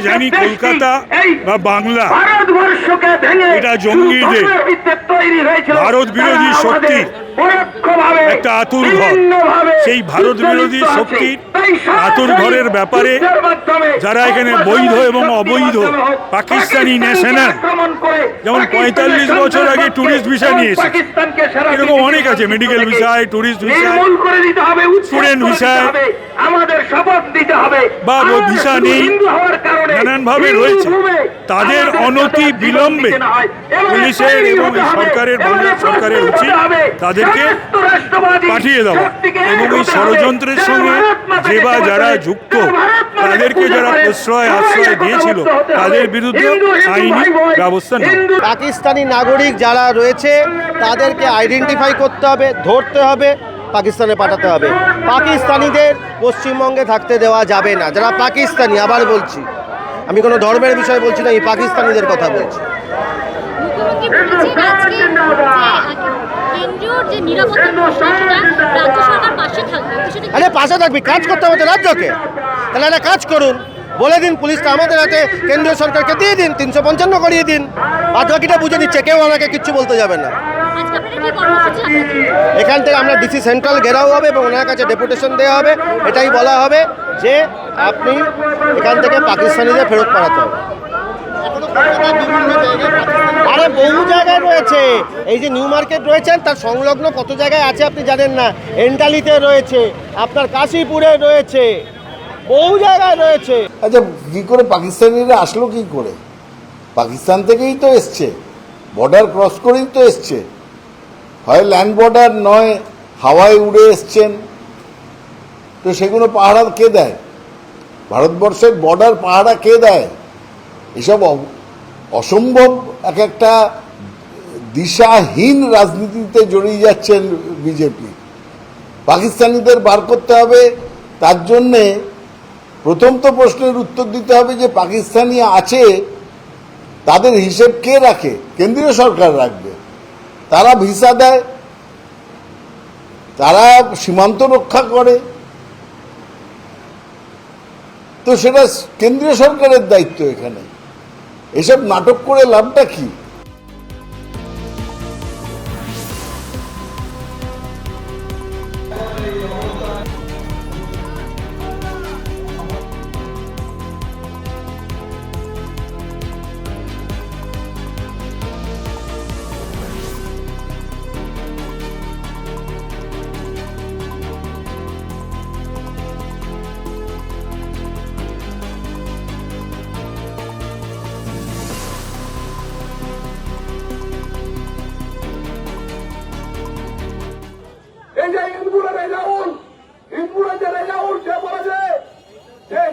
জানি কলকাতা বা বাংলা এটা জঙ্গিদের ভারত বিরোধী শক্তির একটা আতুর ঘর। সেই ভারত বিরোধী শক্তির আতুর ঘরের ব্যাপারে যারা এখানে বৈধ এবং অবৈধ পাকিস্তানি ন্যাশনাল, যেমন 45 বছর আগে ট্যুরিস্ট ভিসা নিয়ে এসেছে, এরকম অনেক আছে, মেডিকেল ভিসায়, ট্যুরিস্ট ভিসায়, স্টুডেন্ট ভিসায় বা ভিসা নেই, নানানভাবে রয়েছে। তাদের অনতি বিলম্বে পুলিশের এবং সরকারের, বাংলা সরকারের উচিত তাদেরকে পাঠিয়ে দেওয়া এবং এই ষড়যন্ত্রের সঙ্গে যে বা যারা যুক্ত তাদেরকে যারা প্রশ্রয় আশ্রয় দিয়েছিল তাদের বিরুদ্ধে আইনি ব্যবস্থা নেওয়া। পাকিস্তানি নাগরিক যারা রয়েছে তাদেরকে আইডেন্টিফাই করতে হবে, ধরতে হবে, পাকিস্তানে পাঠাতে হবে। পাকিস্তানিদের পশ্চিমবঙ্গে থাকতে দেওয়া যাবে না। যারা পাকিস্তানি, আবার বলছি, আমি কোনো ধর্মের বিষয় বলছি না, এই পাকিস্তানিদের কথা বলছি। আরে পাশে থাকবি, কাজ করতে হবে তো রাজ্যকে। তাহলে একটা কাজ করুন, বলে দিন পুলিশটা আমাদের হাতে, কেন্দ্রীয় সরকারকে দিয়ে দিন, 355 করিয়ে দিন, বাদ বাকিটা বুঝে নিচ্ছে, কেউ আমাকে কিচ্ছু বলতে যাবে না। এখান থেকে আমরা ডিসি সেন্ট্রাল ঘেরাও হবে এবং ওনার কাছে ডেপুটেশন দেওয়া হবে, এটাই বলা হবে যে আপনি এখান থেকে পাকিস্তানিদের ফেরত পাঠাতে হবে। আরে বহু জায়গায় রয়েছে, এই যে নিউ মার্কেট রয়েছেন তার সংলগ্ন কত জায়গায় আছে আপনি জানেন না। এন্টালিতে রয়েছে, আপনার কাশীপুরে রয়েছে, বহু জায়গায় রয়েছে। আচ্ছা, কী করে পাকিস্তানিরা আসলো কি করে? পাকিস্তান থেকেই তো এসছে, বর্ডার ক্রস করেই তো এসছে, হয় ল্যান্ড বর্ডার নয় হাওয়ায় উড়ে এসছেন। তো সেগুলো পাহারা কে দেয়? ভারতবর্ষের বর্ডার পাহারা কে দেয়? এসব অসম্ভব একটা দিশাহীন রাজনীতিতে জড়িয়ে যাচ্ছেন বিজেপি। পাকিস্তানিদের বার করতে হবে, তার জন্যে প্রথম তো প্রশ্নের উত্তর দিতে হবে যে পাকিস্তানি আছে তাদের হিসেব কে রাখে? কেন্দ্রীয় সরকার রাখবে। তারা ভিসা দেয়, তারা সীমান্ত রক্ষা করে, তো সেটা কেন্দ্রীয় সরকারের দায়িত্ব। এখানে এসব নাটক করে লাভটা কি?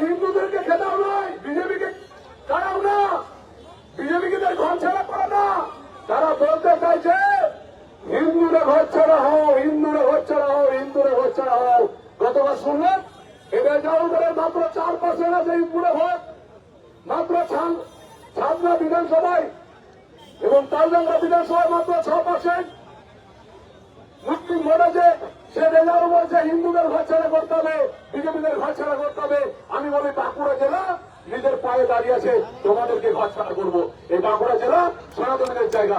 হিন্দুদেরকে খেদাও নয়, বিজেপিকে তারাও না, বিজেপিকে ঘর ছাড়া করে না। তারা বলতে চাইছে হিন্দুরা ঘর ছাড়া হও, হিন্দুরা ঘর ছাড়া হও, হিন্দুরা ঘর ছাড়া হও। গতকাল শুনলেন এদের যাওয়ার মাত্র 4% আছে হিন্দুরা ভোট, মাত্র ছাত্রা বিধানসভায় এবং তালডাঙ্গা বিধানসভায় মাত্র 6%। মুসলিম ভোট আছে, সে রেজাল্ট বলছে হিন্দুদের ঘর ছাড়া করতে হবে, বিজেপিদের ঘর ছাড়া করতে হবে। আমি বলি বাঁকুড়া জেলা নিজের পায়ে দাঁড়িয়ে আছে, তোমাদেরকে ঘর ছাড়া করবো। এই বাঁকুড়া জেলা সনাতনীদের জায়গা।